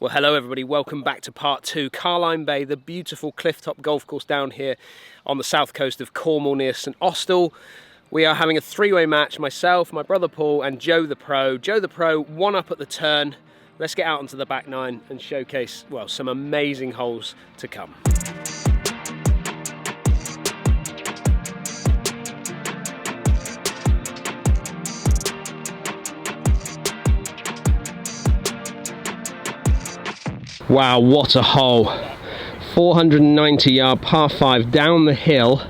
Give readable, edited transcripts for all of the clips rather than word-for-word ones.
Well, hello everybody, welcome back to part 2. Carloyn Bay, the beautiful clifftop golf course down here on the south coast of Cornwall near St Austell. We are having a three-way match, myself, my brother Paul and Joe the Pro. Joe the Pro, one up at the turn. Let's get out onto the back nine and showcase, well, some amazing holes to come. Wow, what a hole. 490 yard par 5 down the hill.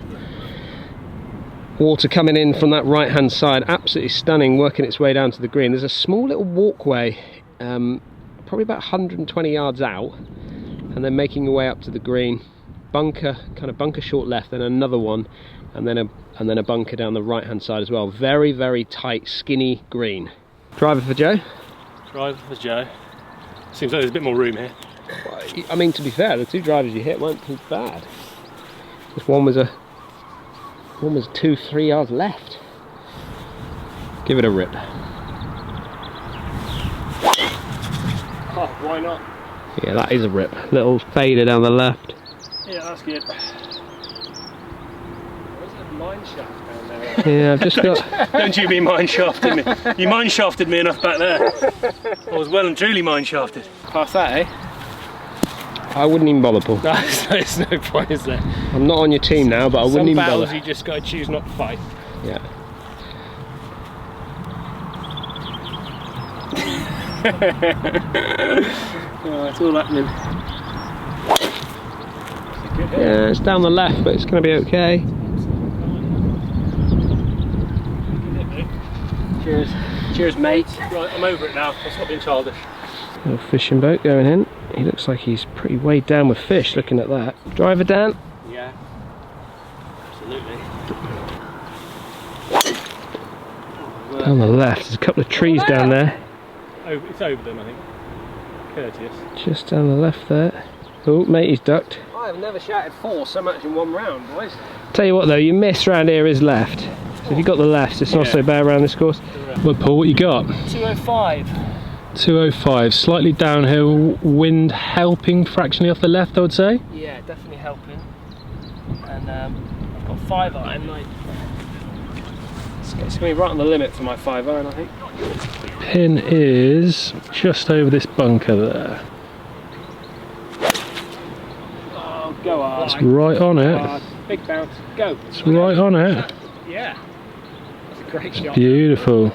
Water coming in from that right hand side, absolutely stunning, working its way down to the green. There's a small little walkway, probably about 120 yards out, and then making your way up to the green. Bunker, kind of bunker short left, then another one, and then a bunker down the right hand side as well. Very, very tight, skinny green. Driver for Joe? Driver for Joe. Seems like there's a bit more room here. I mean, to be fair, the two drivers you hit weren't too bad. Just one was 2-3 yards left. Give it a rip. Oh, why not? Yeah, that is a rip. Little fader down the left. Yeah, that's good. There's a mine shaft down there. Yeah, I've just got... Don't you be mine shafted me. You mine shafted me enough back there. I was well and truly mine shafted. Past that, eh? I wouldn't even bother, Paul. There's no point, is there? I'm not on your team now, but I wouldn't even bother. Some battles you just got to choose not to fight. Yeah. Oh, it's all happening. Yeah, it's down the left, but it's going to be okay. Cheers. Cheers, mate. Right, I'm over it now. I'll stop being childish. Little fishing boat going in. He looks like he's pretty weighed down with fish, looking at that. Driver, Dan? Yeah. Absolutely. Down the left, there's a couple of trees down there. Oh, it's over them, I think. Courteous. Just down the left there. Oh, mate, he's ducked. I have never shouted four so much in one round, boys. Tell you what though, you miss round here is left. So if you got the left, it's not so bad around this course. Well, Paul, what you got? 205. 205, slightly downhill, wind helping fractionally off the left, I would say. Yeah, definitely helping. And I've got 5 iron. It's going to be right on the limit for my 5 iron, I think. Pin is just over this bunker there. Oh, go on. It's right on it. Big bounce. Go. It's right on it. Yeah. That's a great shot. Beautiful.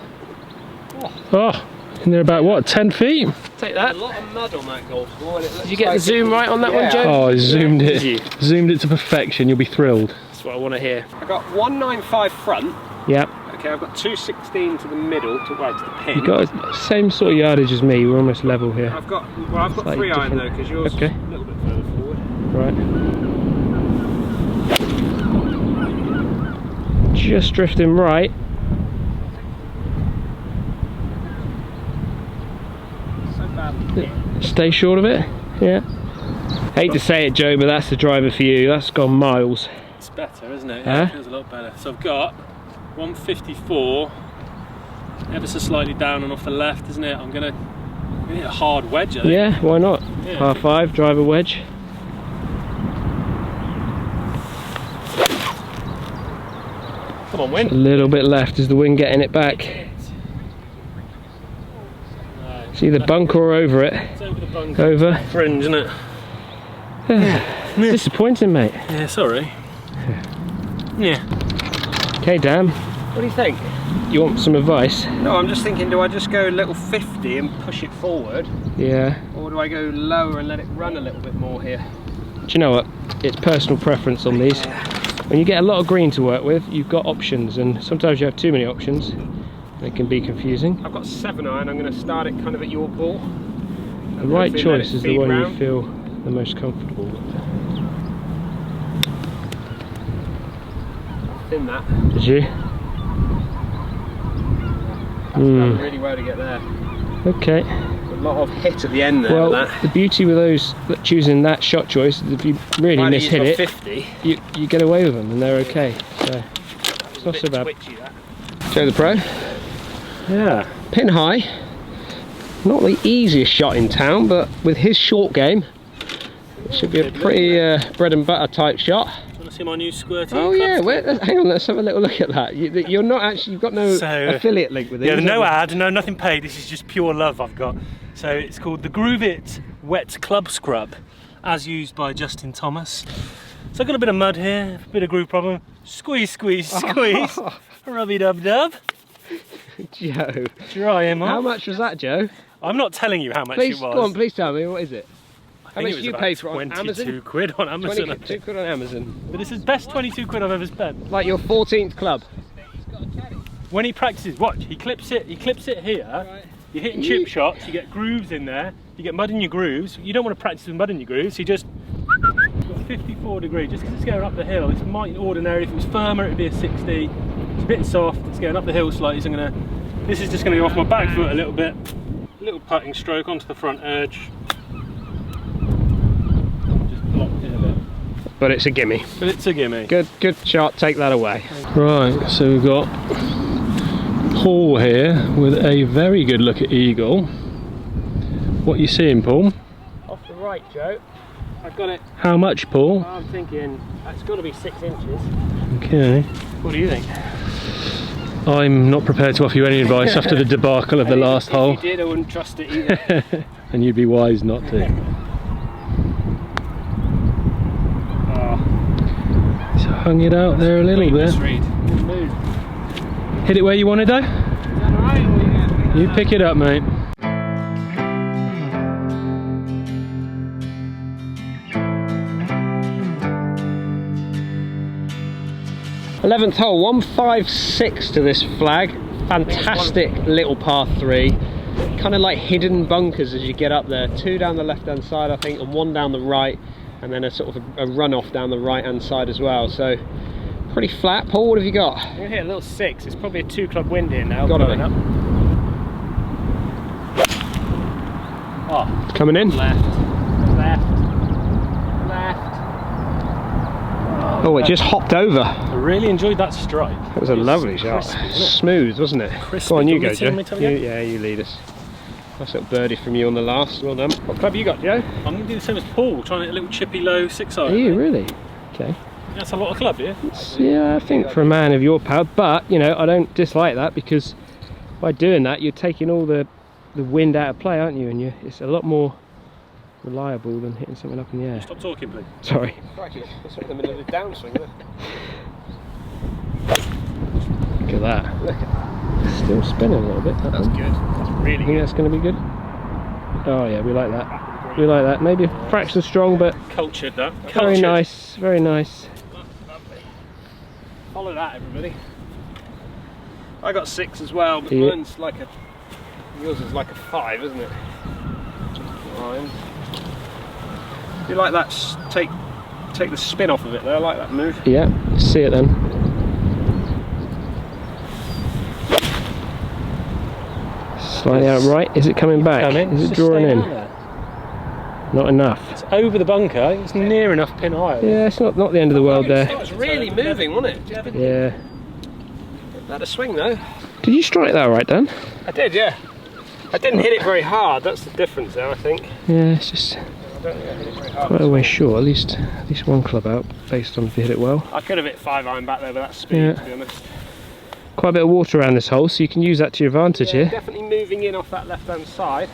Oh, in there about what, 10 feet? Take that. A lot of mud on that golf ball. Did you get the zoom right on that one, Joe? Oh, I zoomed it. Zoomed it to perfection. You'll be thrilled. That's what I want to hear. I got 195 front. Yep. Okay, I've got 216 to the middle, to the pin. You got the same sort of yardage as me. We're almost level here. I've got 3 iron though, because yours is a little bit further forward. Right. Just drifting right. Stay short of it. Yeah. Hate to say it, Joe, but that's the driver for you. That's gone miles. It's better, isn't it? Yeah, it feels a lot better. So I've got 154, ever so slightly down and off the left, isn't it? I'm gonna hit a hard wedge, I think. Yeah, why not? Yeah. Par 5, driver wedge. Come on, win. A little bit left. Is the wind getting it back? It's either bunker or over it. It's over the bunker. Over. Fringe, isn't it? Disappointing, mate. Yeah, sorry. Yeah. Okay, Dan. What do you think? You want some advice? No, I'm just thinking, do I just go a little 50 and push it forward? Yeah. Or do I go lower and let it run a little bit more here? Do you know what? It's personal preference on these. When you get a lot of green to work with, you've got options, and sometimes you have too many options. It can be confusing. I've got 7 iron, I'm going to start it kind of at your ball. The right choice is the one you feel the most comfortable with. Thin that. Did you? Done really well to get there. Okay. A lot of hit at the end there. Well, with that. the beauty with those choosing that shot choice is if you really miss-hit it, 50. you get away with them and they're okay. So it's not so bad. Twitchy, that. Joe the Pro. Yeah. Pin high. Not the easiest shot in town, but with his short game, it should be a pretty bread and butter type shot. Want to see my new squirty? Oh yeah, hang on, let's have a little look at that. You're not actually, you've got no affiliate link with it. Yeah, no ad, no nothing paid. This is just pure love I've got. So it's called the Groove It Wet Club Scrub, as used by Justin Thomas. So I've got a bit of mud here, a bit of groove problem. Squeeze, squeeze, squeeze. Rubby dub dub. Joe. Dry him off. How much was that, Joe? I'm not telling you how much Please, it was. go on, please tell me, what is it? How much it was do you about pay for it on 22 Amazon? quid on Amazon. 22 quid on Amazon. But this is the best 22 quid I've ever spent. Like your 14th club. When he practices, watch, he clips it here. Right. You're hitting chip shots, you get grooves in there, you get mud in your grooves. You don't want to practice with mud in your grooves, you just got 54 degree, just because it's going up the hill. It's might ordinary, if it was firmer it'd be a 60. It's a bit soft, it's going up the hill slightly, so this is just going to go off my back foot a little bit. A little putting stroke onto the front edge. Just blocked it a bit. But it's a gimme. But it's a gimme. Good shot, take that away. Right, so we've got Paul here with a very good look at eagle. What are you seeing, Paul? Off the right, Joe. I've got it. How much, Paul? I'm thinking that's got to be 6 inches. Okay. What do you think? I'm not prepared to offer you any advice after the debacle of the last hole. If you did, I wouldn't trust it either. And you'd be wise not to. Just hung it out there a little bit. Hit it where you wanted though? Is that alright? You pick it up, mate. 11th hole, 156 to this flag. Fantastic little par 3. Kind of like hidden bunkers as you get up there. 2 down the left hand side, I think, and 1 down the right, and then a sort of a runoff down the right hand side as well. So pretty flat. Paul, what have you got? I'm gonna hit a little 6. It's probably a 2 club wind here now. Got it. Up. Oh, coming in. Left. Oh, it just hopped over. I really enjoyed that strike. That was a lovely shot. Smooth, wasn't it? Crispy. Go on, you go, Joe. Yeah, you lead us. Nice little birdie from you on the last. Well done. What club you got, Joe? I'm going to do the same as Paul, trying to hit a little chippy low 6-iron. Are you really? Okay. That's a lot of club, yeah? Yeah, I think for a man of your power, but you know, I don't dislike that, because by doing that you're taking all the wind out of play, aren't you? And it's a lot more reliable than hitting something up in the air. Stop talking, please. Sorry. Crikey, that's in the middle of the downswing there. Look at that. Look at that. Still spinning a little bit. That's good. That's really I think that's going to be good. Oh yeah, we like that. We like that. Maybe a fraction strong, but cultured that. Very nice. Very nice. lovely. Follow that, everybody. I got 6 as well, but mine's like a. Yours is like a 5, isn't it? Mine. You like that? Take the spin off of it there. I like that move. Yeah. See it then. Slightly out right. Is it coming back? Is it drawing in? Not enough. It's over the bunker. It's near enough pin high. Yeah, it's not the end of the world there. It was really moving, wasn't it? Yeah. Had a swing though. Did you strike that right, Dan? I did, yeah. I didn't hit it very hard. That's the difference there, I think. Yeah, it's just I don't think I hit it very hard. quite a way short. At least one club out, based on if you hit it well. I could have hit 5-iron back there with that speed, Yeah. to be honest. Quite a bit of water around this hole, so you can use that to your advantage Yeah, here. definitely moving in off that left-hand side.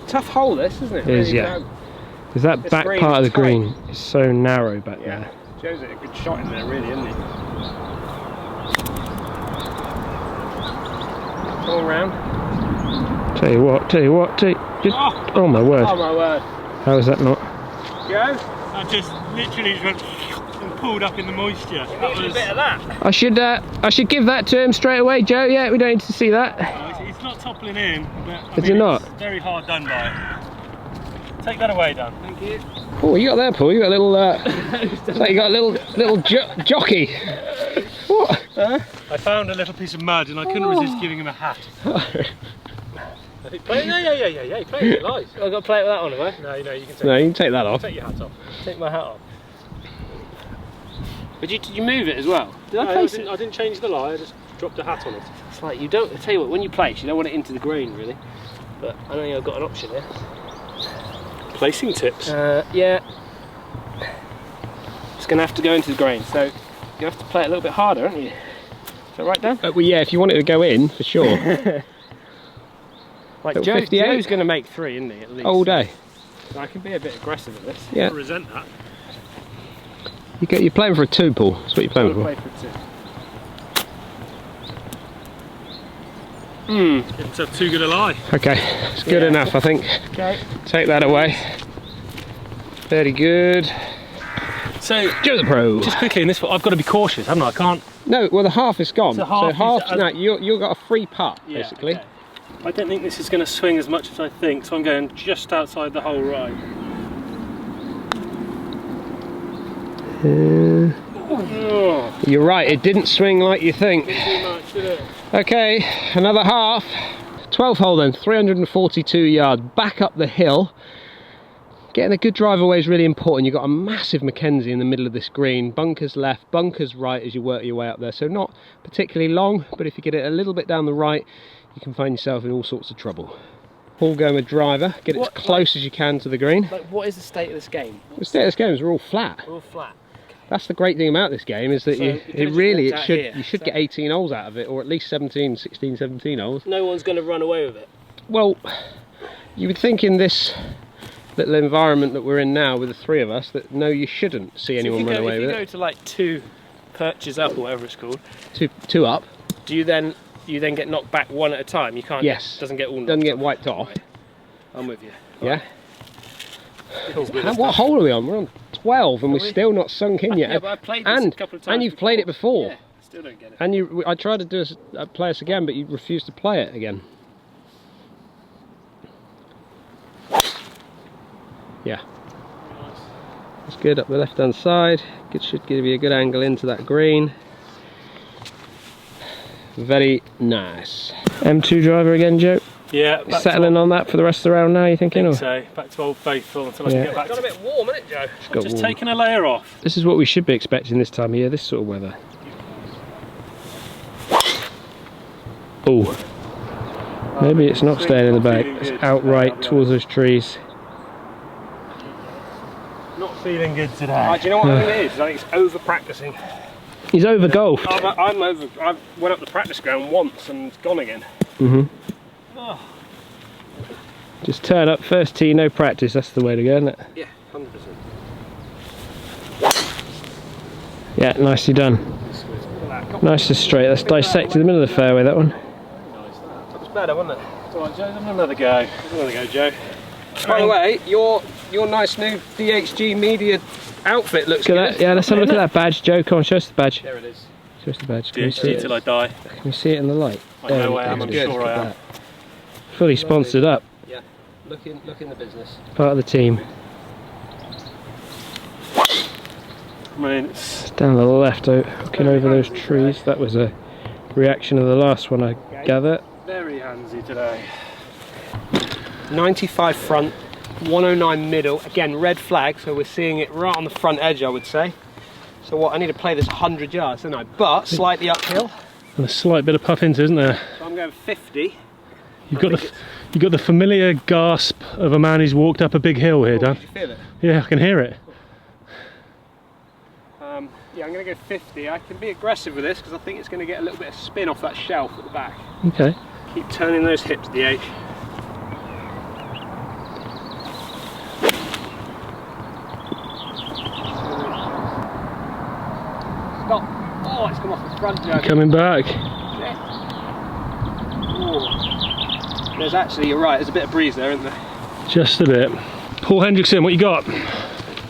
Tough hole, this, isn't it? It is, Really, yeah. Because that This back green part of is the green is so narrow back Yeah. there. Joe's hit a good shot in there, really, isn't he? All round. Tell you what. Just, oh my word. Oh my word. How is that not? Joe? I just literally just went and pulled up in the moisture. That A was. bit of that. I should give that to him straight away, Joe. Yeah, we don't need to see that. It's not toppling in, but Is it not? It's very hard done by. Take that away, Dan. Thank you. Oh, you got there, Paul. You got a little. It's like you got a little jockey. What? Huh? I found a little piece of mud and I couldn't resist giving him a hat. Play, yeah. Play it live. I've got to play it with that one, have I? No, you can take. No, you can take that off. Take your hat off. Take my hat off. But did you move it as well? Did I No, place it? I didn't change the lie. I just dropped a hat on it. It's like you don't. I tell you what, when you place, you don't want it into the green, really. but I don't think I've got an option here. Placing tips. Yeah. It's going to have to go into the grain, so you have to play it a little bit harder, aren't you? Is that right, Dan? Well, yeah, if you want it to go in, for sure. Like Joe's going to make 3, isn't he, at least? All day. So I can be a bit aggressive at this. Yeah. I resent that. You're playing for a 2, Paul. That's what you're playing for. Play for 2. Didn't have too good a lie. Okay, it's good enough, I think. Okay. Take that away. Very good. So, Joe the Pro. just quickly in this one, I've got to be cautious, haven't I? I can't. No, well, the half is gone. So So half is- no, you've got a free putt, basically. Okay. I don't think this is going to swing as much as I think, so I'm going just outside the hole right. Oh, You're right, it didn't swing like you think. too much, did it? Okay, another half. 12th hole then, 342 yards, back up the hill. Getting a good drive away is really important. You've got a massive Mackenzie in the middle of this green. Bunkers left, bunkers right as you work your way up there. So not particularly long, but if you get it a little bit down the right, you can find yourself in all sorts of trouble. Paul going with driver, get it as close as you can to the green. Like, what is the state of this game? The state of this game is we're all flat. We're all flat. That's the great thing about this game, is that So you should get 18 holes out of it, or at least 16, 17 holes. No one's going to run away with it. Well, you would think in this little environment that we're in now with the 3 of us that no, you shouldn't see anyone run away with If you it. go to like 2 perches up or whatever it's called, Two up. do you then get knocked back 1 at a time? You can't. Yes. Doesn't get all. Doesn't knocked get off. wiped off. Right. I'm with you. Yeah. Cool. What hole are we on? We're on 12 and we're still not sunk in yet. Yeah, but I played this a couple of times. And you've played it before. Yeah, still don't get it. And I tried to do play us again, but you refused to play it again. Yeah. That's good up the left hand side. It should give you a good angle into that green. Very nice. M2 driver again, Joe? Yeah. Settling on that for the rest of the round now, you thinking? Or? So, back to Old Faithful until I can get back Got a to bit warm, isn't it, Joe? Got just warm. taking a layer off. This is what we should be expecting this time of year, this sort of weather. Oh, maybe it's not staying in the bag. It's outright towards those trees. Not feeling good today. Do you know what I think it is? I think it's over practicing. He's over golfed. I went up the practice ground once and it's gone again. Oh. Just turn up, first tee, no practice. That's the way to go, isn't it? Yeah, 100%. Yeah, nicely done. Nice and straight. That's dissected the middle of the fairway, that one. That was better, wasn't it? All right, Joe, have another go. Another go, Joe. By the way, your nice new DHG Media outfit looks Look good. at that. Yeah, let's have a look at that badge. Joe, come on, show us the badge. There it is. Show us the badge. Can we see DHG it? till I die. Can we see it in the light? I know I am, we I'm go. sure Look I at am. that. Fully sponsored up. Yeah, look in the business. Part of the team. I mean, it's It's down the left, looking over those trees. That was a reaction of the last one, I gather. very handsy today. 95 front, 109 middle. Again, red flag, so we're seeing it right on the front edge, I would say. So what? I need to play this 100 yards, don't I? But slightly uphill. And a slight bit of puff into, isn't there? So I'm going 50. You've got the familiar gasp of a man who's walked up a big hill here, Dan. Did you feel it? Yeah, I can hear it. Yeah, I'm going to go 50. I can be aggressive with this because I think it's going to get a little bit of spin off that shelf at the back. Okay. Keep turning those hips, DH. Stop. Oh, it's come off the front, Joe. Coming back. Oh. There's actually, you're right, there's a bit of breeze there, isn't there? Just a bit. Paul Hendriksen, what you got?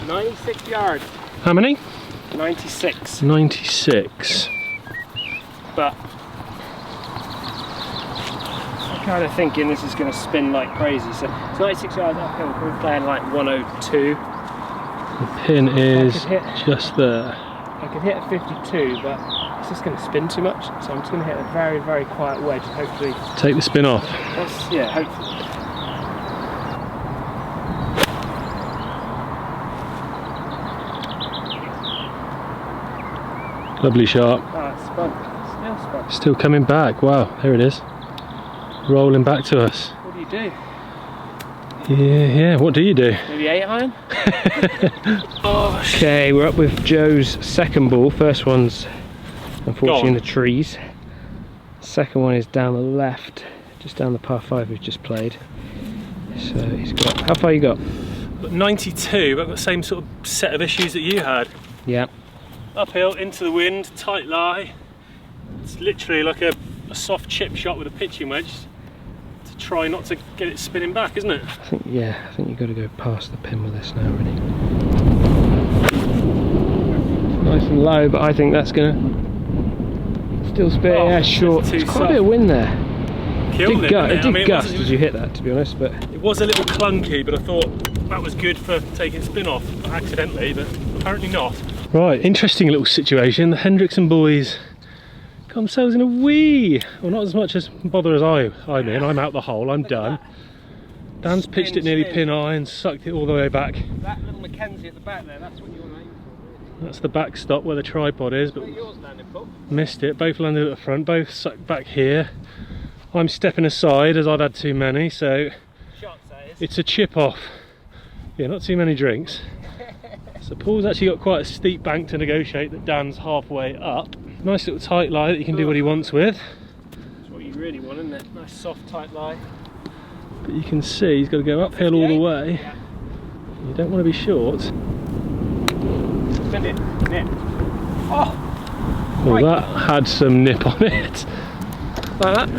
96 yards. How many? 96. 96. But I'm kind of thinking this is going to spin like crazy. So it's 96 yards uphill. We're playing like 102. The pin is hit. just there. I could hit a 52, but it's just going to spin too much. So I'm just going to hit a very, very quiet wedge and hopefully. Take the spin off. Yeah, hopefully. Lovely shot. Oh, it's spun. Still spun. Still coming back. Wow, there it is. Rolling back to us. What do you do? Yeah, what do you do? Maybe 8 iron? Okay, we're up with Joe's second ball. First one's unfortunately in the trees. Second one is down the left, just down the par 5 we've just played. So he's got, how far you got? 92, but I've got the same sort of set of issues that you had. Yeah. Uphill, into the wind, tight lie. It's literally like a soft chip shot with a pitching wedge to try not to get it spinning back, isn't it? I think you've got to go past the pin with this now, really. Nice and low, but I think that's going to still spit. Yeah, short. There's quite a bit of wind there. Killed it. It did gust as you hit that, to be honest, but it was a little clunky, but I thought that was good for taking spin off accidentally, but apparently not. Right, interesting little situation. The Hendriksen boys got themselves in a wee. Well, not as much as bother as I'm in. I'm out the hole. I'm done. Dan's pitched it nearly pin eye and sucked it all the way back. That little Mackenzie at the back there, that's what you want to aim for. Really. That's the backstop where the tripod is, but yours landed, Bob? missed it. Both landed at the front, both sucked back here. I'm stepping aside as I've had too many, so Shots, that is. it's a chip off. Yeah, not too many drinks. So Paul's actually got quite a steep bank to negotiate that Dan's halfway up. Nice little tight lie that you can do what he wants with. That's what you really want, isn't it? Nice soft tight lie. But you can see he's got to go uphill all the way. Yeah. You don't want to be short. Spin it. Nip. Oh! Well, that had some nip on it. Like that.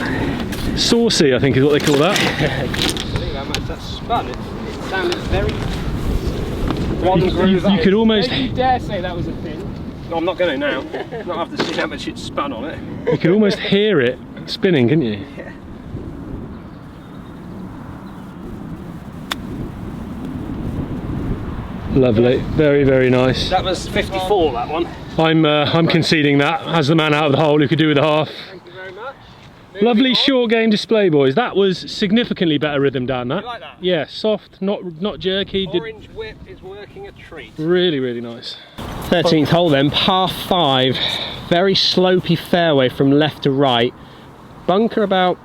Saucy, I think is what they call that. I believe how much that spun. It sounded very... One groove. You could almost... Don't you dare say that was a pin. No, I'm not going to now. Not after seeing how much it spun on it. You could almost hear it spinning, couldn't you? Yeah. Lovely, very, very nice. That was 54, that one. I'm conceding that as the man out of the hole who could do with a half. Thank you very much. Lovely short game display, boys. That was significantly better rhythm down that. You like that? Yeah, soft, not jerky. Orange whip is working a treat. Really, really nice. 13th hole then, par 5. Very slopey fairway from left to right. Bunker about,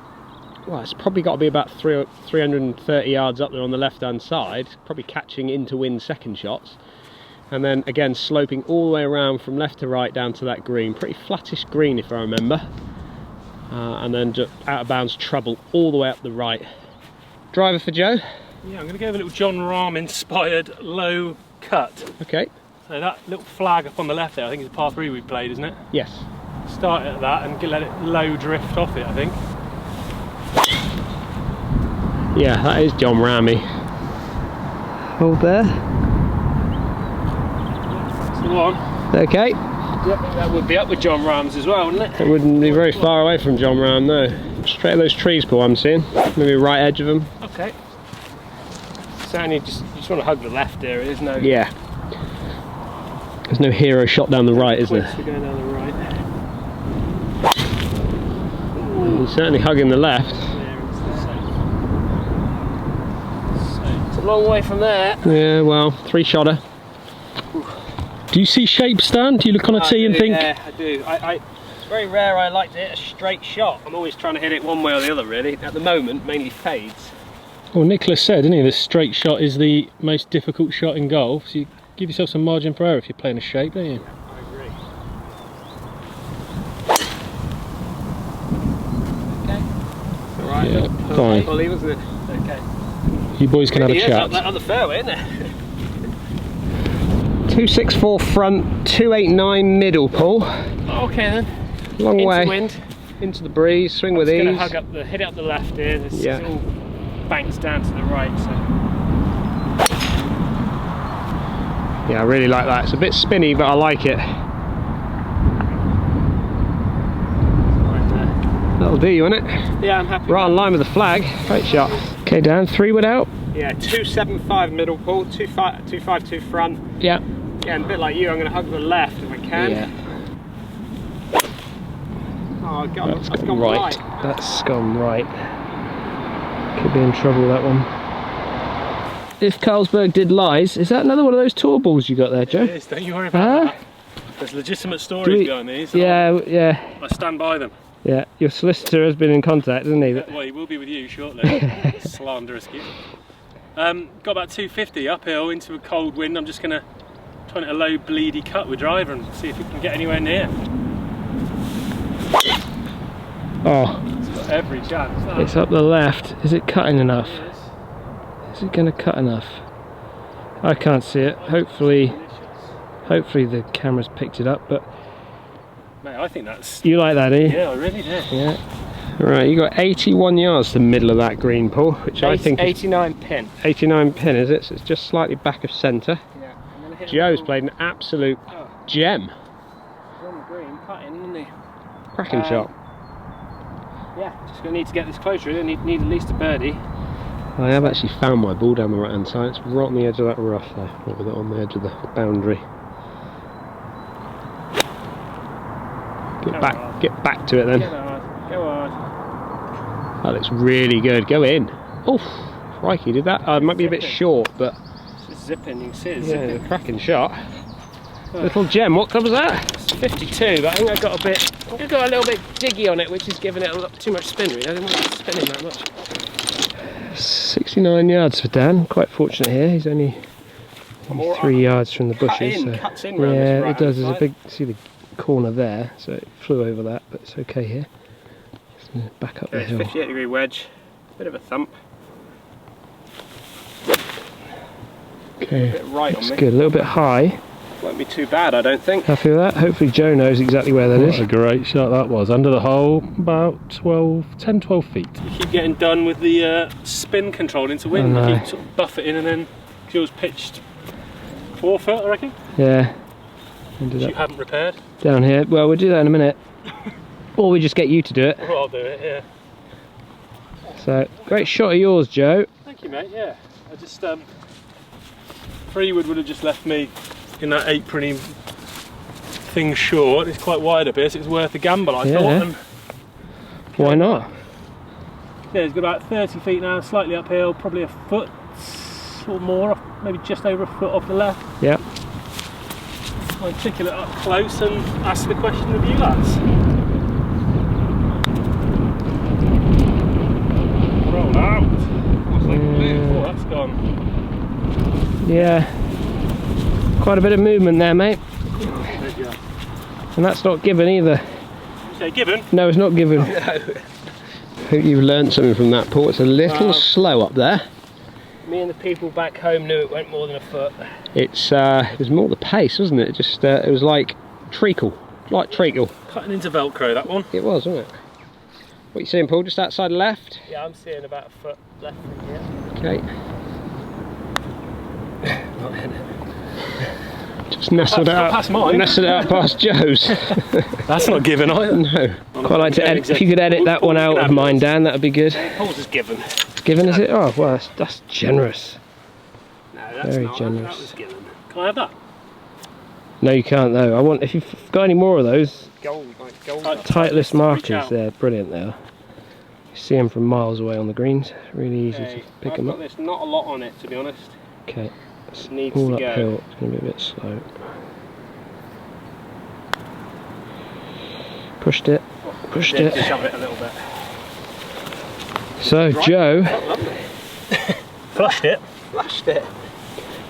well, it's probably got to be about 330 yards up there on the left hand side, probably catching into wind second shots. And then again sloping all the way around from left to right down to that green, pretty flattish green if I remember. And then just out of bounds trouble all the way up the right. Driver for Joe? Yeah, I'm going to go with a little John Rahm inspired low cut. Okay. So that little flag up on the left there, I think it's a par 3 we played, isn't it? Yes. Start at that and let it low drift off it, I think. Yeah, that is John Rammy. Hold there. That's the one. Okay. Yep, that would be up with John Rahm's as well, wouldn't it? It wouldn't be very far away from John Rahm, no. Straight at those trees, Paul, I'm seeing. Maybe right edge of them. Okay. Certainly, you just want to hug the left there. There's no. Yeah. There's no hero shot down the right, is there? We're going down the right. He's certainly hugging the left. It's a long way from there. Yeah, well, 3-shotter. Do you see shape, Stan? Do you look on a tee and think? Yeah, I do. It's very rare I like to hit a straight shot. I'm always trying to hit it one way or the other, really. At the moment, mainly fades. Well, Nicholas said, didn't he, the straight shot is the most difficult shot in golf. So you give yourself some margin for error if you're playing a shape, don't you? I agree. Okay. It's alright. Yeah, fine. Bully, wasn't it? Okay. You boys can have a It is chat. up that other fairway, isn't it? 264 front, 289 middle, Paul. Okay then. Long way. Into wind. Into the breeze, swing with It's ease. going to hug up hit it up the left here. There's all banks down to the right. So. Yeah, I really like that. It's a bit spinny, but I like it. Right there. That'll do you, won't it? Yeah, I'm happy. Right on line with the flag. Great shot. Okay, Dan, 3 wood out. Yeah, 275 middle pull, 252 front. Yeah. Yeah, and a bit like you, I'm going to hug the left if I can. Yeah. Oh, God, That's that's gone gone right. That's gone right. Could be in trouble, that one. If Carlsberg did lies, is that another one of those tour balls you got there, Joe? It is, don't you worry about that. There's legitimate stories behind these. Yeah, yeah. I stand by them. Yeah, your solicitor has been in contact, hasn't he? Well, he will be with you shortly. Slanderous git. Got about 250 uphill into a cold wind. I'm just going to try a low bleedy cut with driver and see if we can get anywhere near. Oh, It's got every chance. That. it's up the left. Is it cutting enough? Is it going to cut enough? I can't see it. Hopefully the camera's picked it up, but Mate, I think that's... you like that, eh? Yeah, I really do. Yeah. Right, you got 81 yards to the middle of that green, Paul, which I think 89 pin. 89 pin, is it? So it's just slightly back of centre. Yeah. I'm gonna hit Joe's played an absolute gem. He's on the green, putting, isn't he? Cracking shot. Yeah, just gonna need to get this closer. I need at least a birdie. I have actually found my ball down the right hand side. It's right on the edge of that rough there, or with it on the edge of the boundary. Get back to it then. Get hard, go hard. That looks really good. Go in. Oh, crikey, did that? It might be a bit short, but It's just zipping, you can see it yeah, zipping. a cracking shot. Little gem. What club was that? It's 52, but I think I got a little bit diggy on it, which is giving it a lot too much spin. Really, I didn't want it spinning that much. 69 yards for Dan. Quite fortunate here. He's only 3 yards from the bushes. Cuts in So. round Yeah, this it right does. There's a side. big. See the corner there, so it flew over that, but it's okay here. Just gonna back up the It's hill. 58-degree wedge. Bit of a thump. Okay, A bit right on it's me. good. A little bit high. Won't be too bad, I don't think. Happy with that? Hopefully Joe knows exactly where that What is. a great shot that was. Under the hole, about 10-12 feet. You keep getting done with the spin control into wind. I know. You keep sort of buffeting and then yours pitched 4 foot, I reckon. Yeah. Ended You up haven't repaired. down here. Well, we'll do that in a minute. Or we just get you to do it. Well, I'll do it, yeah. So, great shot of yours, Joe. Thank you, mate, yeah. I just, Freewood would have just left me in that aprony thing short. It's quite wide up here, so it's worth a gamble, I Yeah. thought. And, Why not? yeah, it's got about 30 feet now, slightly uphill, probably a foot or more, maybe just over a foot off the left. Yeah. I'll tickle it up close and ask the question of you lads. Roll out. Oh, that's gone. Yeah. Quite a bit of movement there, mate. There you go. And that's not given either. You say given? No, it's not given. I hope you've learned something from that, Paul. It's a little slow up there. Me and the people back home knew it went more than a foot. It was more the pace, wasn't it? Just it was like treacle, treacle. Cutting into Velcro, that one. It was, wasn't it? What are you seeing, Paul? Just outside left. Yeah, I'm seeing about a foot left from here. Okay. Just nestled it Not up. past mine. Nestled it up past Joe's. That's not given either. No. Quite like to edit. If you could edit that one out of mine, Dan, that would be good. Paul's is given. Given, is it? Oh, well, that's generous. No, that's Very not. generous. That was given. Can I have that? No, you can't though. I want, if you've got any more of those Gold, like gold. Titleist markers, out. they're brilliant. They are. You see them from miles away on the greens. Really easy to pick them up. There's not a lot on it, to be honest. Okay. It needs All to go. uphill. It's going to be a bit slow. Pushed it. Pushed Yeah, it. just shove it a little bit. So Joe, Flushed it. Flashed it.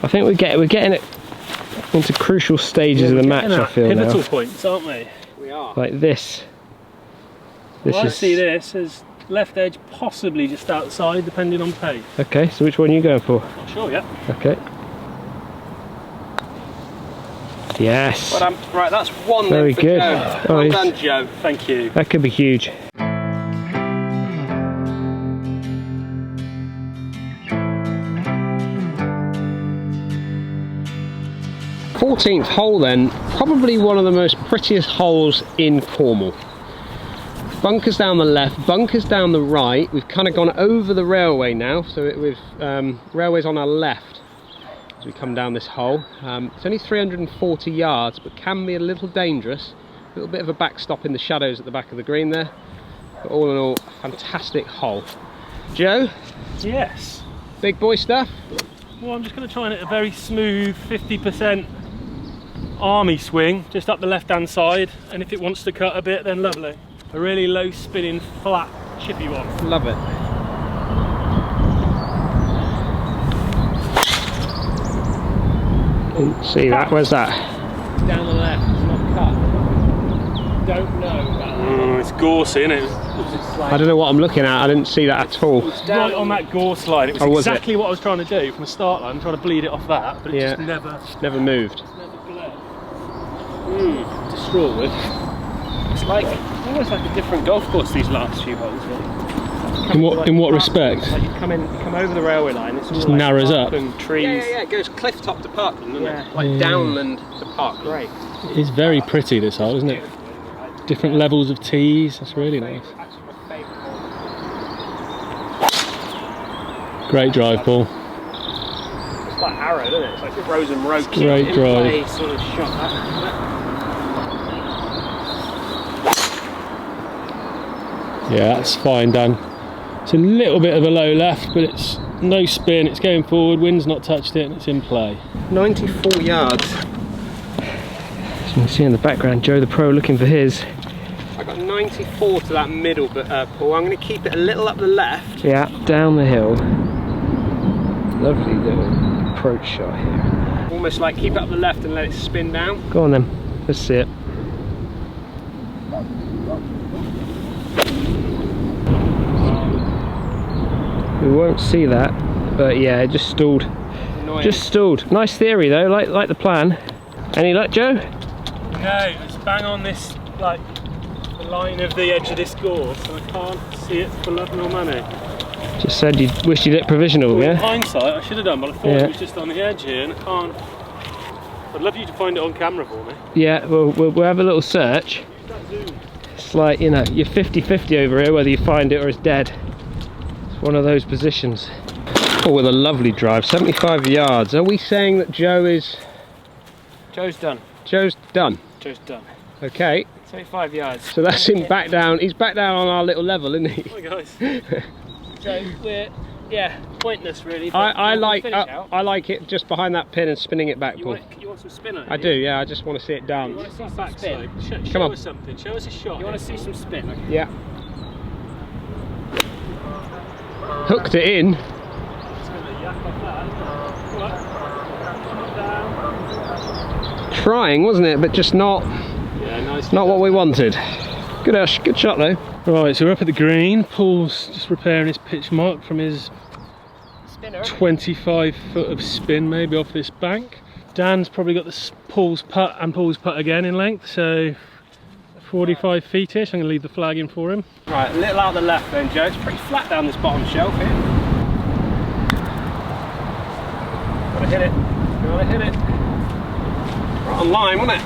I think we're getting it into crucial stages of the match. I feel pivotal now. points, aren't we? We are. Like this. This I is see this as left edge, possibly just outside, depending on pace. okay. So which one are you going for? Not sure yet. Okay. Yes. Well done. Right, that's one. Very then for good. Joe. Oh, Well he's- done, Joe. Thank you. That could be huge. "14th hole then, probably one of the most prettiest holes in Cornwall. Bunkers down the left, bunkers down the right. We've kind of gone over the railway now, so we've railway's on our left as we come down this hole. It's only 340 yards, but can be a little dangerous. A little bit of a backstop in the shadows at the back of the green there. But all in all, fantastic hole. Joe, Yes. big boy stuff? Well, I'm just going to try and hit a very smooth 50% army swing, just up the left-hand side, and if it wants to cut a bit, then lovely. A really low spinning, flat, chippy one. Love it. Didn't see that. Where's that? Down the left, it's not cut. Don't know about that. It's gorsey, isn't it? I don't know what I'm looking at. I didn't see that at all. It's right on that gorse line. It was exactly what I was trying to do from the start line, trying to bleed it off that, but it just never moved. Never bled. Distraught with. It's like almost like a different golf course these last few holes, really. In what respect? Like you come over the railway line, it's all just like narrows up. And trees. Yeah, it goes cliff top to parkland, doesn't it? Like downland to parkland. Great. It's very pretty, this hole, isn't it? Different levels of tees. That's really nice. Great drive, Paul. It's like arrow, isn't it? It's like a Rose and Roke. Great drive. Sort of shot that. Yeah, that's fine, Dan. It's a little bit of a low left, but it's no spin. It's going forward. Wind's not touched it, and it's in play. 94 yards. As you can see in the background, Joe the Pro looking for his. I got 94 to that middle, but Paul, I'm going to keep it a little up the left. Yeah, down the hill. Lovely little approach shot here. Almost like keep it up the left and let it spin down. Go on then, let's see it. We won't see that, but yeah, it just stalled. Annoying. Just stalled. Nice theory though, like the plan. Any luck, Joe? No, it's bang on this, like, the line of the edge of this gorse, and I can't see it for love nor money. Just said you wished you'd hit provisional, Well, yeah? in hindsight, I should have done, but I thought it was just on the edge here, and I can't. I'd love you to find it on camera for me. Yeah, we'll have a little search. It's like, you know, you're 50-50 over here, whether you find it or it's dead. It's one of those positions. Oh, with a lovely drive, 75 yards. Are we saying that Joe is... Joe's done. Joe's done? Joe's done. Okay. 75 yards. So that's him back down. He's back down on our little level, isn't he? Hi guys. So we're, pointless really. I like it just behind that pin and spinning it back, You Paul. want some spin on it? I do, yeah. I just want to see it You dance. want to see some spin? Show on. us something. Show us a shot. You want to see some spin? Okay. Yeah. Hooked it in. It's gonna yak off that. Trying, wasn't it? But just not. Yeah, nice. Not what we wanted. Good shot though. Right, so we're up at the green. Paul's just repairing his pitch mark from his Spinner. 25 foot of spin maybe off this bank. Dan's probably got the Paul's putt and Paul's putt again in length, so 45 feet-ish. I'm going to leave the flag in for him. Right, a little out the left then, Joe. It's pretty flat down this bottom shelf here. Gotta hit it. Gotta hit it. Right on line, wasn't it?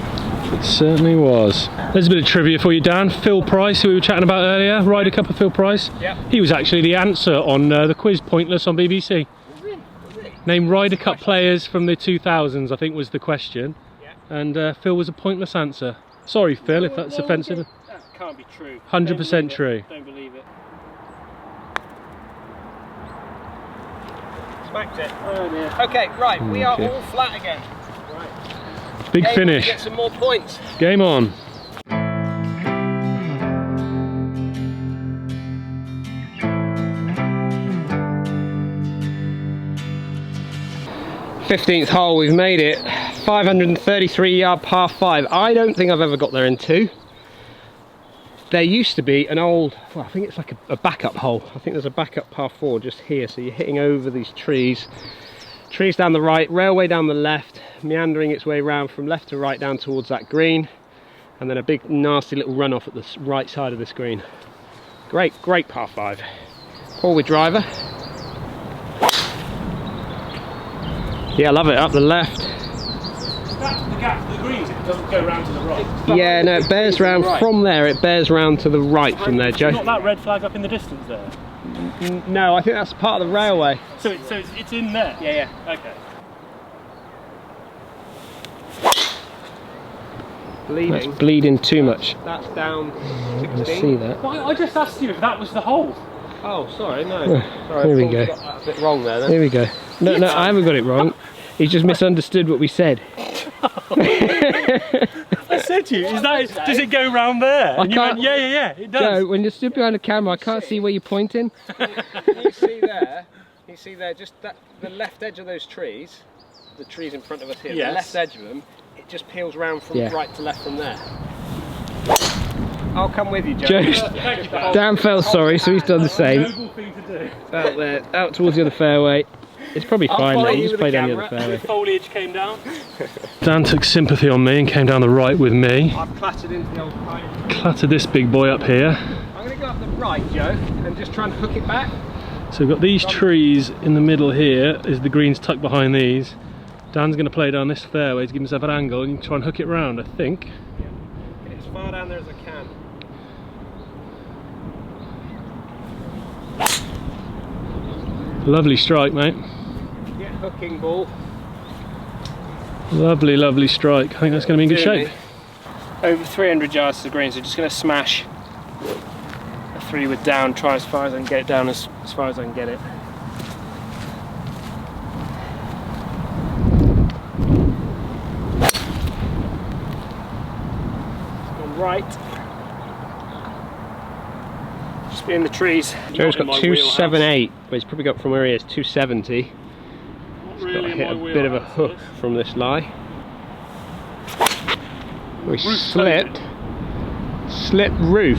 It certainly was. There's a bit of trivia for you, Dan. Phil Price, who we were chatting about earlier, Ryder Cup of Phil Price. Yeah. He was actually the answer on the quiz Pointless on BBC. Was it? Name Ryder Cup players from the 2000s, I think was the question. Yeah. And Phil was a pointless answer. Sorry, Phil, if that's offensive. That can't be true. 100% true. Don't believe it. Smacked it. Oh dear. Okay, right, we are all flat again. Right. Big finish. Get some more points. Game on. '15th hole, we've made it. 533 yard par 5. I don't think I've ever got there in two. There used to be an old, well, I think it's like a backup hole. I think there's a backup par 4 just here. So you're hitting over these trees. Trees down the right, railway down the left, meandering its way round from left to right down towards that green. And then a big nasty little runoff at the right side of this green. Great par 5. Paul with driver. Yeah, I love it, up the left. That's the gap to the greens, it doesn't go round to the right. Yeah, no, it bears round from there, it bears round to the right from there, Joe. Not that red flag up in the distance there? No, I think that's part of the railway. So it's in there? Yeah. Okay. Bleeding. That's bleeding too much. That's down 16. Let's see that. Well, I just asked you if that was the hole. Oh, sorry, no. Sorry, Here we Paul's go. got that a bit wrong there then. Here we go. No, I haven't got it wrong. He's just misunderstood what we said. I said said to you, does it go round there? And you went, yeah, it does. Joe, when you're stood behind the camera, I can't see where you're pointing. You see there, just the left edge of those trees, the trees in front of us here, the left edge of them, it just peels round from right to left from there. I'll come with you, Joe. Dan felt sorry, so he's done the same. Noble thing to do. Out there, out towards the other fairway. It's probably fine now, you just play down the other fairway. The foliage came down. Dan took sympathy on me and came down the right with me. I've clattered into the old pipe. Clattered this big boy up here. I'm going to go up the right, Joe, and just try and hook it back. So we've got these trees in the middle here, is the greens tucked behind these. Dan's going to play down this fairway to give himself an angle and try and hook it round, I think. Yeah. Get as far down there as I can. Lovely strike, mate. Get hooking ball. Lovely, lovely strike. I think that's going to be in good shape. Over 300 yards to the green, so just going to smash a 3-wood down, try as far as I can get it down, as far as I can get it. It's gone right. Just be in the trees. Joe's got 278, but he's probably got from where he is 270. He's got to hit a bit of a hook from this lie. We slipped roof.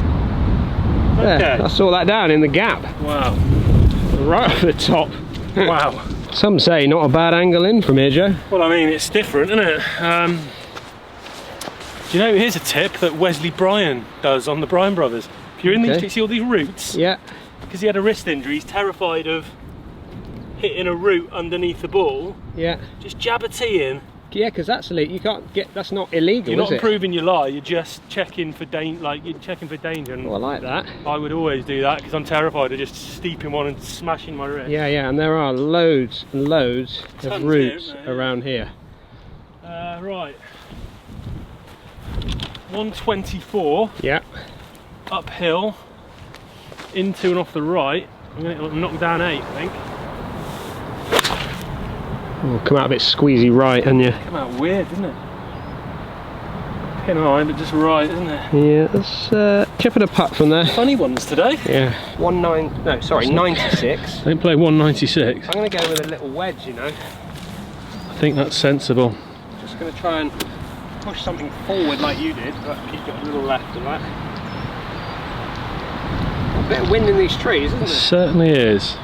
There, I saw that down in the gap. Wow. Right off the top. Wow. Some say not a bad angle in from here, Joe. Well, I mean, it's different, isn't it? Do you know, here's a tip that Wesley Bryan does on the Bryan Brothers. If you're in these, you see all these roots? Yeah. Because he had a wrist injury, he's terrified of hitting a root underneath the ball. Yeah. Just jab a tee in. Yeah, because that's illegal. You can't get. That's not illegal. You're not improving your lie. You're just checking for danger. Like you're checking for danger. And I like that. I would always do that because I'm terrified of just steeping one and smashing my wrist. Yeah, and there are loads and loads of roots around here. Right. 124. Yeah. Uphill. Into and off the right. I'm going to knock down 8, I think. Oh, come out a bit squeezy right, haven't you? Come out weird, doesn't it? Pin high, but just right, isn't it? Yeah, let's chip it a putt from there. Funny ones today. Yeah. 96. Don't play 196. I'm going to go with a little wedge, you know. I think that's sensible. Just going to try and push something forward like you did, but keep it a little left of that. A bit of wind in these trees, isn't it? Certainly is.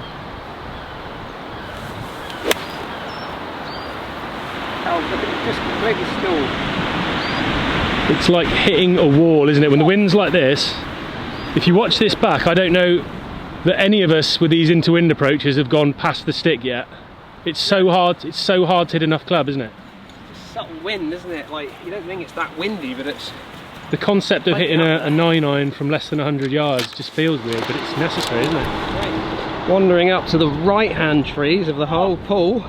Just maybe still. It's like hitting a wall, isn't it? When the wind's like this, if you watch this back, I don't know that any of us with these into-wind approaches have gone past the stick yet. It's so hard to hit enough club, isn't it? It's subtle wind, isn't it? Like, you don't think it's that windy, but it's... The concept of hitting a 9-iron from less than 100 yards just feels weird, but it's necessary, isn't it? Right. Wandering up to the right-hand trees of the whole pool.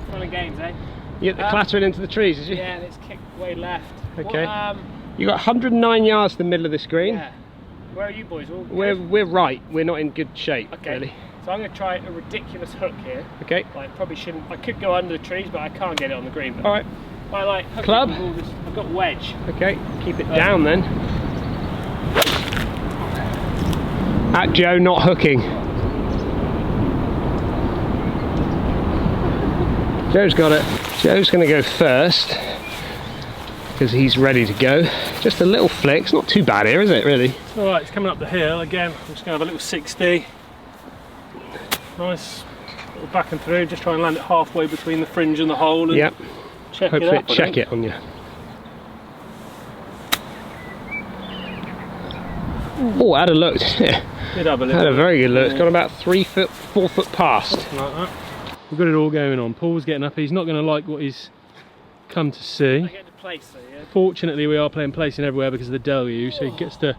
Fun and games, eh? You get the clattering into the trees, did you? Yeah, and it's kicked way left. Okay. Well, You got 109 yards to the middle of this green. yeah. Where are you boys? All We're right. We're not in good shape, okay. really. So I'm going to try a ridiculous hook here. Okay. Like, probably shouldn't. I could go under the trees, but I can't get it on the green. But All right. I like hooking Club. the ball, I've got wedge. Okay. Keep it down then. At Joe, not hooking. Joe's got it. Joe's going to go first because he's ready to go. Just a little flick. It's not too bad here, is it, really? Alright, it's coming up the hill again. I'm just going to have a little 60. Nice little back and through. Just try and land it halfway between the fringe and the hole. And Yep. check Hopefully it up. check it on you. Oh, had a look. Did have a little. Had a very good look. It's gone about 3 foot, 4 foot past. Like that. We've got it all going on. Paul's getting up. He's not going to like what he's come to see. I get to place though, yeah. Fortunately, we are playing placing everywhere because of the deluge, so he gets to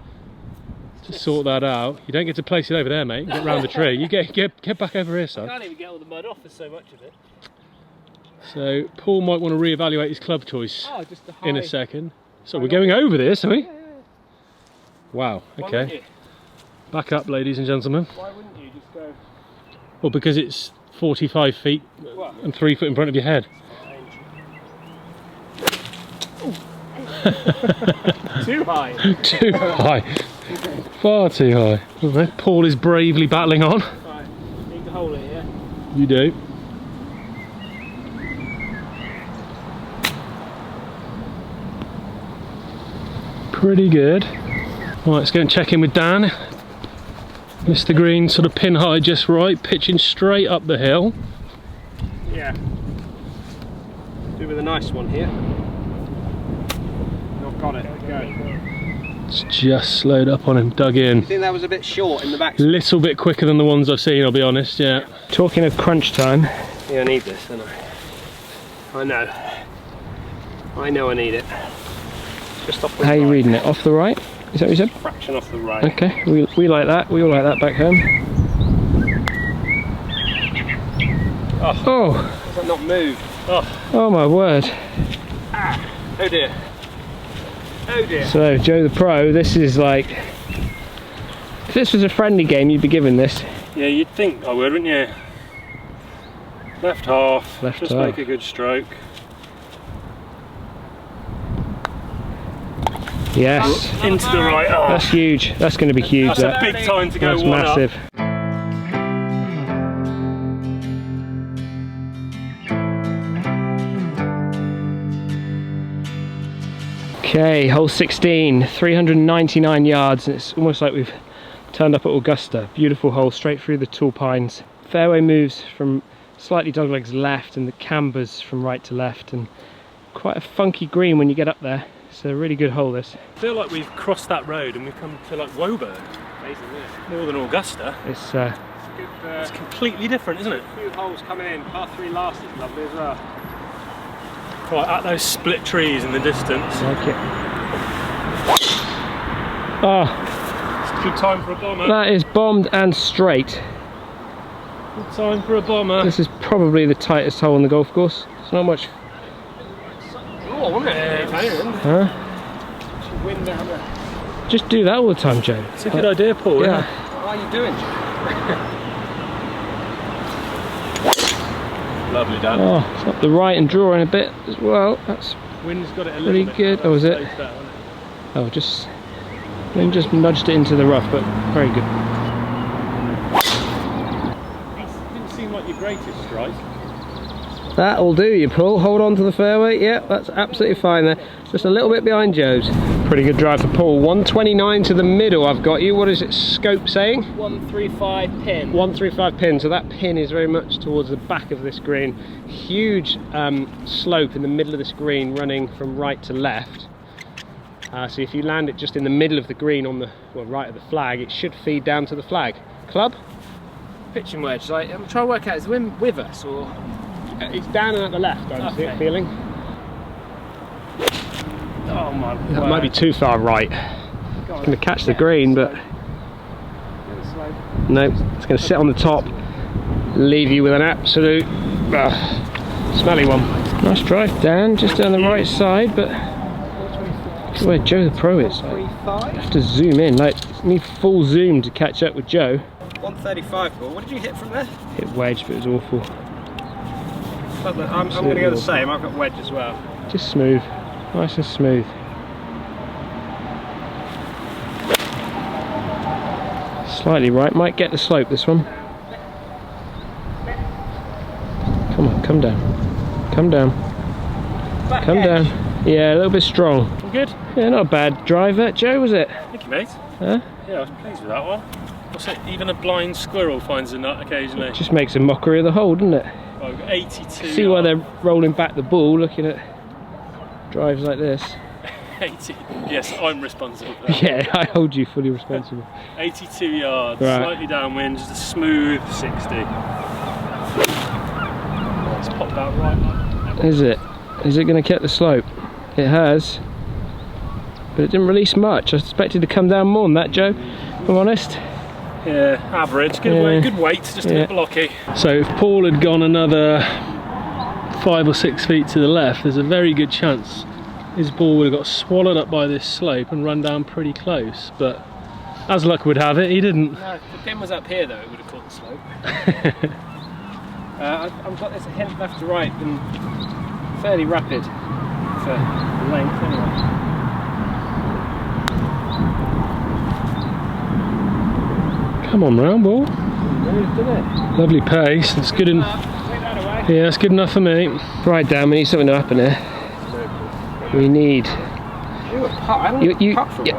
sort that out. You don't get to place it over there, mate. Get round the tree. You get back over here, I son. can't even get all the mud off. There's so much of it. So Paul might want to re-evaluate his club choice Just the high. in a second. So we're going over this, are we? Yeah. Wow. Why wouldn't Okay. you? Back up, ladies and gentlemen. Why wouldn't you just go? Well, because it's 45 feet What? and 3 foot in front of your head. Too high. Too high. Far too high. Okay. Paul is bravely battling on. Right, need to hold it, yeah? You do. Pretty good. Right, let's go and check in with Dan. Mr. Green sort of pin high just right, pitching straight up the hill. Yeah. Do with a nice one here. I've got it, go. It's just slowed up on him, dug in. You think that was a bit short in the back? Little bit quicker than the ones I've seen, I'll be honest, yeah. Talking of crunch time. Yeah, I need this, don't I? I know. I know I need it. Just off the How are you right. reading it? Off the right? Is that what you said? Fraction off the right. Okay, we like that. We all like that back home. Oh, has that not moved? Oh my word. Ah, oh dear. Oh dear. So, Joe the Pro, this is like... If this was a friendly game, you'd be given this. Yeah, you'd think I would, wouldn't you? Left half, Left just half. make a good stroke. Yes. Into the right half. That's huge. That's going to be huge. That's That. a big time to go That's one massive. up. Okay, hole 16, 399 yards. It's almost like we've turned up at Augusta. Beautiful hole, straight through the tall pines. Fairway moves from slightly doglegs left and the cambers from right to left, and quite a funky green when you get up there. It's a really good hole, this. I feel like we've crossed that road and we've come to like Woburn, Basically, more than Augusta. It's good. It's completely different, isn't it? A few holes coming in. Par 3 last is lovely as well. Right, at those split trees in the distance. like it. Oh, It's good time for a bomber. that is bombed and straight. Good time for a bomber. This is probably the tightest hole on the golf course. It's not much. Oh, wasn't it? Huh? Wind down there. Just do that all the time, Joe. It's a good idea, Paul. Yeah. What are you doing, Lovely, Dan. Oh, it's up the right and drawing a bit as well. That's Wind's got it a little pretty bit. good. Oh, is it? Spaced out, hasn't it? Oh, then just nudged it into the rough, but very good. Didn't seem like your greatest strike. That'll do you, Paul. Hold on to the fairway. Yep, that's absolutely fine there. Just a little bit behind Joe's. Pretty good drive for Paul. 129 to the middle I've got you. What is it, scope saying? 135 pin. 135 pin. So that pin is very much towards the back of this green. Huge slope in the middle of this green running from right to left. So if you land it just in the middle of the green on the right of the flag, it should feed down to the flag. Club? Pitching wedge. Like, I'm trying to work out, is the wind with us or? It's down and at the left, I'm Okay. feeling. Oh my word. That might be too far right. It's going to catch the green, but no, it's going to sit on the top, leave you with an absolute smelly one. Nice drive, Dan, just down the right side, but look where Joe the Pro is. You have to zoom in, like, you need full zoom to catch up with Joe. 135 ball. What did you hit from there? Hit wedge, but it was awful. I'm going to go the same. I've got wedge as well. Just smooth, nice and smooth. Slightly right, might get the slope this one. Come on, come down. Come down. Back Come edge. down. Yeah, a little bit strong. All good? Yeah, not a bad driver. Joe, was it? Thank you, mate. Huh? Yeah, I was pleased with that one. What's it? Even a blind squirrel finds a nut occasionally. Just makes a mockery of the hole, doesn't it? Oh, we've got 82. See why they're rolling back the ball, looking at drives like this. 80. Yes, I'm responsible for that. Yeah, I hold you fully responsible. 82 yards, Right. slightly downwind, just a smooth 60. It's popped out right. Is it? Is it going to get the slope? It has. But it didn't release much. I expected to come down more than that, Joe, if I'm honest. Yeah, average. Good Yeah. weight, good weight, just a Yeah. bit blocky. So if Paul had gone another 5 or 6 feet to the left, there's a very good chance his ball would have got swallowed up by this slope and run down pretty close. But as luck would have it, he didn't. No, if the pin was up here though, it would have caught the slope. I've got this a hint left to right and fairly rapid for length anyway. Come on, round ball. Lovely pace. It's good. Yeah, it's good enough for me. Right, Dan, we need something to happen here. We need.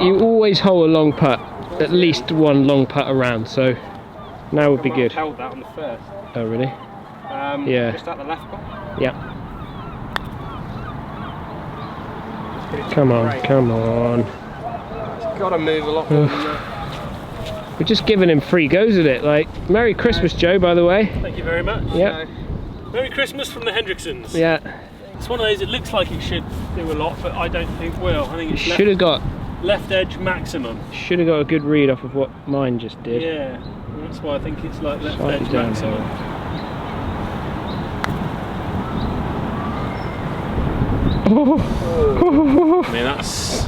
You always hold a long putt, at least one long putt around. So now would be good. I held that on the first. Oh really? Yeah. Just at the left ball. Yeah. Come on, come on. It's got to move a lot more than that. We're just giving him free goes at it. Like, Merry Christmas, Joe, by the way. Thank you very much. Yeah. Merry Christmas from the Hendriksens. Yeah. It's one of those, it looks like it should do a lot, but I don't think will. I think it's should have got left edge maximum. Should have got a good read off of what mine just did. Yeah, that's why I think it's like left Slightly edge down maximum. Oh. I mean, that's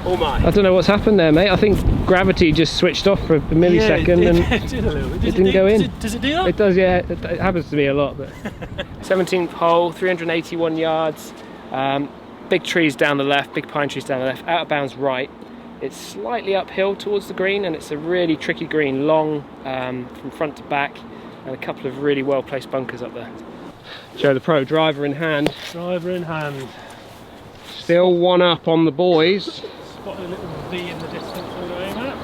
oh my. I don't know what's happened there, mate. I think gravity just switched off for a millisecond and it did a little bit. It didn't go in. Does it do that? It does, yeah. It happens to me a lot. But 17th hole, 381 yards. Big trees down the left, big pine trees down the left. Out of bounds right. It's slightly uphill towards the green, and it's a really tricky green, long from front to back, and a couple of really well placed bunkers up there. Joe the Pro, driver in hand. Driver in hand. Still one up on the boys. Spot a little V in the distance we're going at.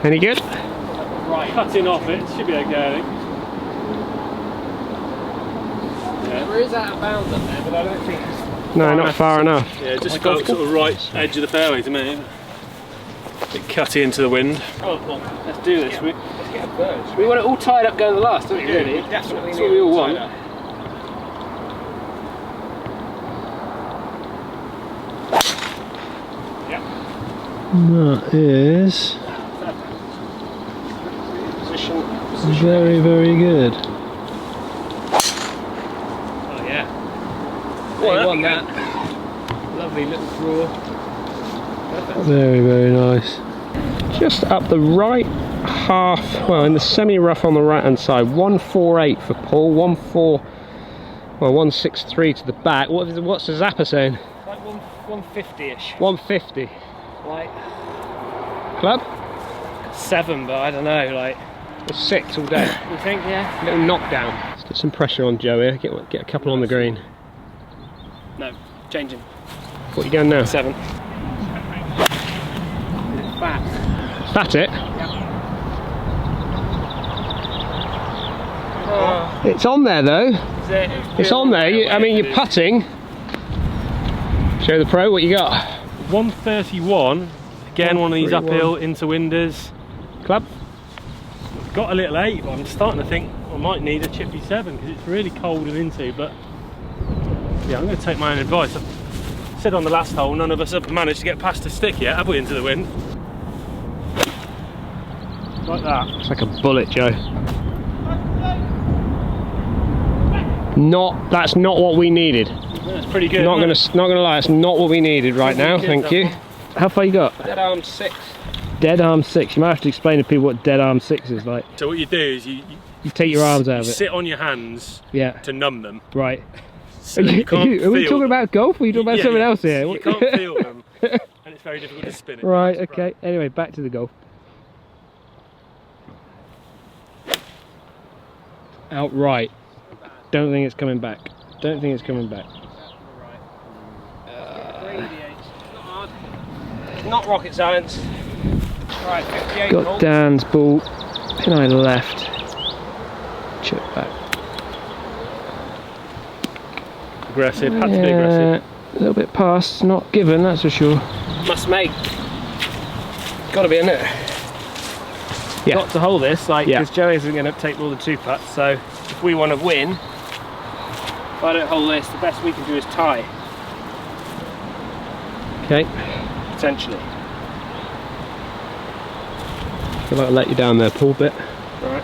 Any good? Right, cutting off it, should be okay, I think. Yeah. There is out of bounds up there, but I don't think it's No, not far enough. Yeah, just felt sort of right edge of the fairway to me. A bit cutty into the wind. Oh, well, let's do this. Let's get a bird. We want it all tied up going to the last, don't we? Really? Definitely. That's what we all want. That is very, very good. Oh yeah. Well, you won that. Lovely little draw. Very, very nice. Just up the right half, well, in the semi-rough on the right-hand side. 148 for Paul. 163 to the back. What's the zapper saying? Like 150-ish. 150. Like Club? 7, but I don't know. Like It's 6 all day. you think? Yeah. Little knockdown. Let's get some pressure on Joe here. Get a couple on the green. No, changing. What are you going now? 7. Fat. Fat it? Yeah. It's on there though. It's on there. I mean, you're putting. Show the Pro what you got. 131. Again, one of these 131. uphill into winders. Club? Got a little 8, but I'm starting to think I might need a chippy 7 because it's really cold and into. But yeah, I'm going to take my own advice. I said on the last hole, none of us have managed to get past the stick yet, have we, into the wind? Like that. It's like a bullet, Joe. That's not what we needed. That's pretty good. Not gonna lie, it's not what we needed right now. Thank you. How far you got? Dead arm 6. Dead arm 6. You might have to explain to people what dead arm 6 is like. So what you do is you take your arms out of it. Sit on your hands. Yeah. To numb them. Right. So are you can't we talking feel about golf or are you talking about something else here? You can't feel them, and it's very difficult to spin it. Right. Okay. Anyway, back to the golf. Outright. Don't think it's coming back. Don't think it's coming back. Not rocket science. Right, 58. Got Dan's ball. Pin eye left. Chip back. Aggressive. Had to be aggressive. A little bit past. Not given. That's for sure. Must make. Got to be in it. Yeah. Got to hold this, like, Yeah. because Joe isn't going to take more than 2 putts. So if we want to win, if I don't hold this, the best we can do is tie. Okay. Potentially. I feel like I let you down there, Paul, bit. Right.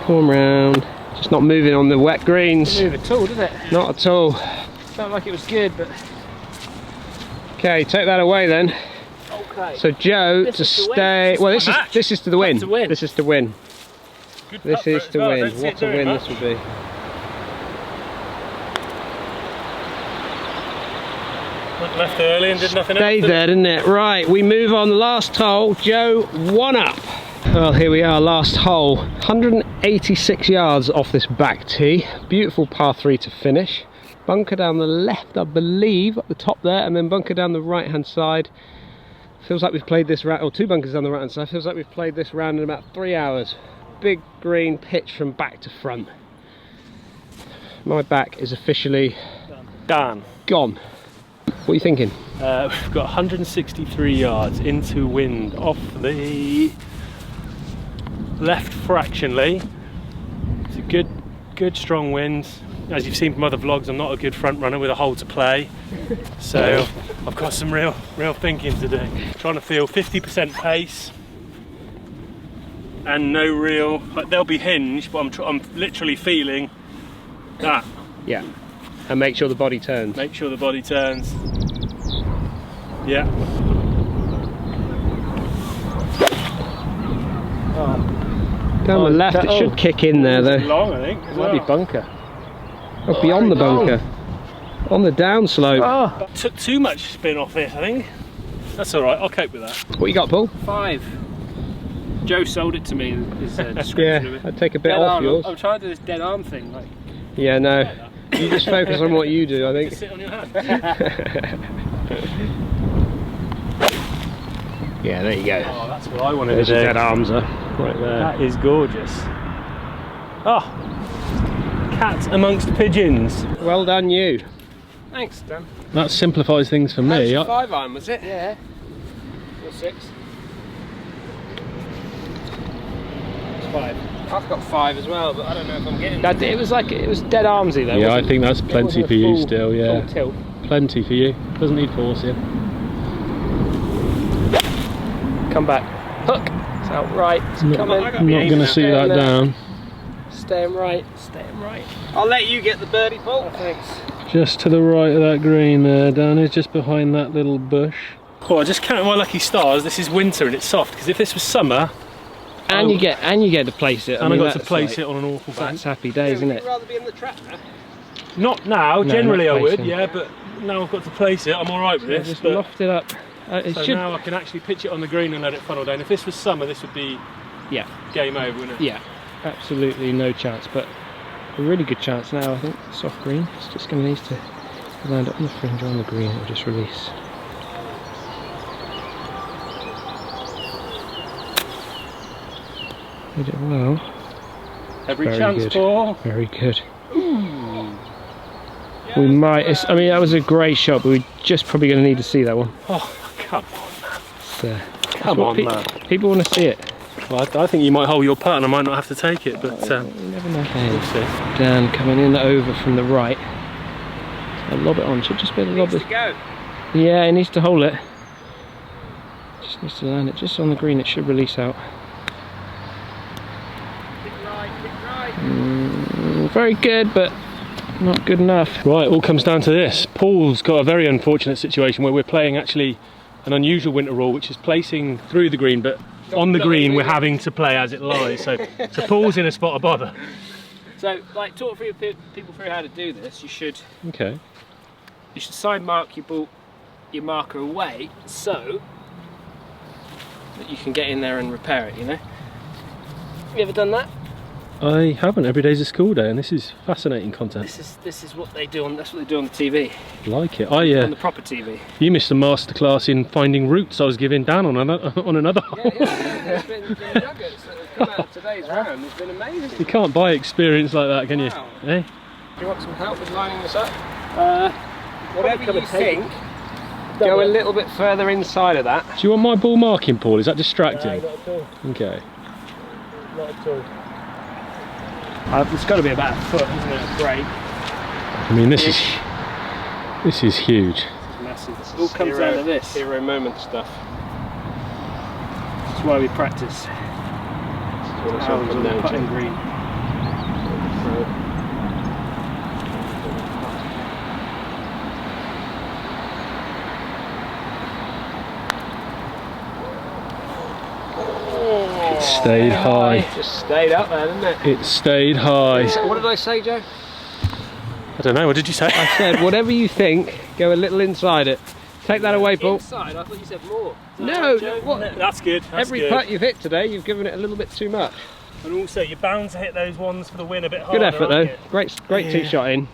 Come round. Just not moving on the wet greens. Didn't move at all, did it? Not at all. Felt like it was good, but Okay, take that away then. okay. So Joe This to is to win. stay. This is Well, the this is match. this is to the win. To win. This is to win. Good This putt for is it to as well. win. Don't see it What a doing win that. this will be. Left early and did nothing else. Stayed there, didn't it? Right, we move on. The last hole. Joe, 1 up. Well, here we are, last hole. 186 yards off this back tee. Beautiful par 3 to finish. Bunker down the left, I believe, up the top there, and then bunker down the right hand side. Feels like we've played this round, or 2 bunkers down the right hand side. Feels like we've played this round in about 3 hours. Big green pitch from back to front. My back is officially done. Gone. What are you thinking? We've got 163 yards into wind off the left fractionally. It's a good strong wind. As you've seen from other vlogs, I'm not a good front runner with a hole to play, so I've got some real thinking to do. Trying to feel 50% pace and no real, like they'll be hinged, but I'm literally feeling that. Yeah, and make sure the body turns. Make sure the body turns. Yeah. Down the left, it should kick in there though. Long, I think. It might be bunker. Oh, beyond the bunker. On the downslope. Oh. Took too much spin off this, I think. That's alright, I'll cope with that. What you got, Paul? 5. Joe sold it to me, his description of it. I'd take a bit Dead off arm. yours. I'm trying to do this dead arm thing. Like. Yeah, no. You just focus on what you do, I think. Just sit on your hand. Yeah, there you go. Oh, that's what I wanted There's to your do. dead arms are right there. That is gorgeous. Oh, cat amongst pigeons. Well done, you. Thanks, Dan. That simplifies things for me. That's a 5 iron, was it? Yeah. Or 6? It's 5. I've got 5 as well, but I don't know if I'm getting. It was dead armsy though. Yeah, I think that's plenty for you still. Yeah, Full tilt. plenty for you. Doesn't need forcing. Come back. Hook. It's out right. It's coming. I'm not going to see that down. Staying right. Staying right. I'll let you get the birdie, Paul. Thanks. Just to the right of that green there, Dan, is just behind that little bush. Oh, I just counted my lucky stars. This is winter and it's soft, because if this was summer, And you get to place it. I got to place it on an awful bank. That's happy days, isn't it? Would you rather be in the trap now? Not now. No, generally not I would, placing. yeah, but now I've got to place it. I'm all right with this. Just But loft it up. It so should. now I can actually pitch it on the green and let it funnel down. If this was summer, this would be Yeah. game over, wouldn't it? Yeah. Absolutely no chance, but a really good chance now. I think soft green. It's just going to need to land up on the fringe or on the green. It'll just release. You did well. Every Very chance, good. Paul. Very good. We might. That was a great shot, but we're just probably going to need to see that one. Oh, come on, man. Come on, man. People want to see it. Well, I think you might hold your putt and I might not have to take it, but You never know. we'll see. Dan coming in over from the right. So lob it on. Should just be able to lob Needs it. to go. Yeah, he needs to hold it. Just needs to land it just on the green. It should release out. Kick right. Very good, but not good enough. Right, all comes down to this. Paul's got a very unfortunate situation where we're playing actually an unusual winter rule, which is placing through the green, but on the green we're having to play as it lies. So Paul's in a spot of bother. So, like, talk for people through how to do this. You should Okay. side mark your marker away so that you can get in there and repair it. You know. You ever done that? I haven't. Every day's a school day, and this is fascinating content. This is what they do on. That's what they do on the TV. Like it. On the proper TV. You missed a masterclass in finding roots I was giving Dan on another hole. There's been nuggets that have come out of today's round. It's been amazing. You can't buy experience like that, can you? Wow. Eh? Do you want some help with lining this up? Whatever you think. Go a little bit further inside of that. Do you want my ball marking, Paul? Is that distracting? Not at all. Okay. Not at all. It's got to be about a foot, isn't it? A break. I mean, this is huge. It's massive. It all comes out of this. Hero moment stuff. That's why we practice. Hours on the putting green. It stayed high. Just stayed up there, didn't it? It stayed high. What did I say, Joe? I don't know, what did you say? I said, whatever you think, go a little inside it. Take that away, Paul. Inside, I thought you said more. No, what? That's good. That's Every good. putt you've hit today, you've given it a little bit too much. And also, you're bound to hit those ones for the win a bit harder. Good effort though. aren't you? Great tee shot in.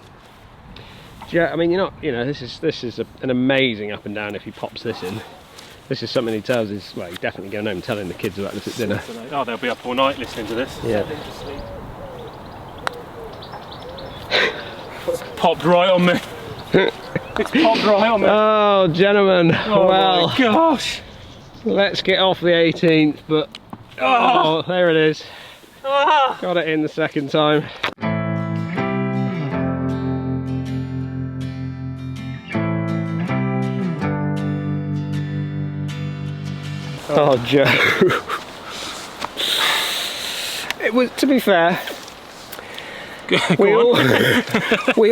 Yeah, I mean, you're not. You know, this is an amazing up and down. If he pops this in, this is something he tells his. Well, he's definitely going home and telling the kids about this at dinner. Oh, they'll be up all night listening to this. Yeah. It's popped right on me. It's popped right on me. Oh, gentlemen. Oh well, my gosh. let's get off the 18th. But oh, there it is. Ah. Got it in the second time. Oh, Joe. It was, to be fair, we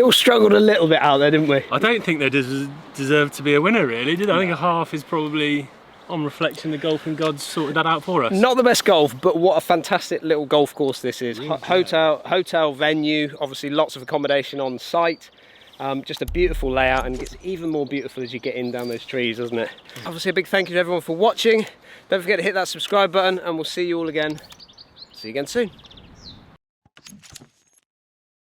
all struggled a little bit out there, didn't we? I don't think they deserve to be a winner, really, did they? I think a half is probably, on reflection, the golfing gods sorted that out for us. Not the best golf, but what a fantastic little golf course this is. Hotel venue, obviously lots of accommodation on site. Just a beautiful layout, and it gets even more beautiful as you get in down those trees, doesn't it? Obviously a big thank you to everyone for watching. Don't forget to hit that subscribe button, and we'll see you all again. See you again soon.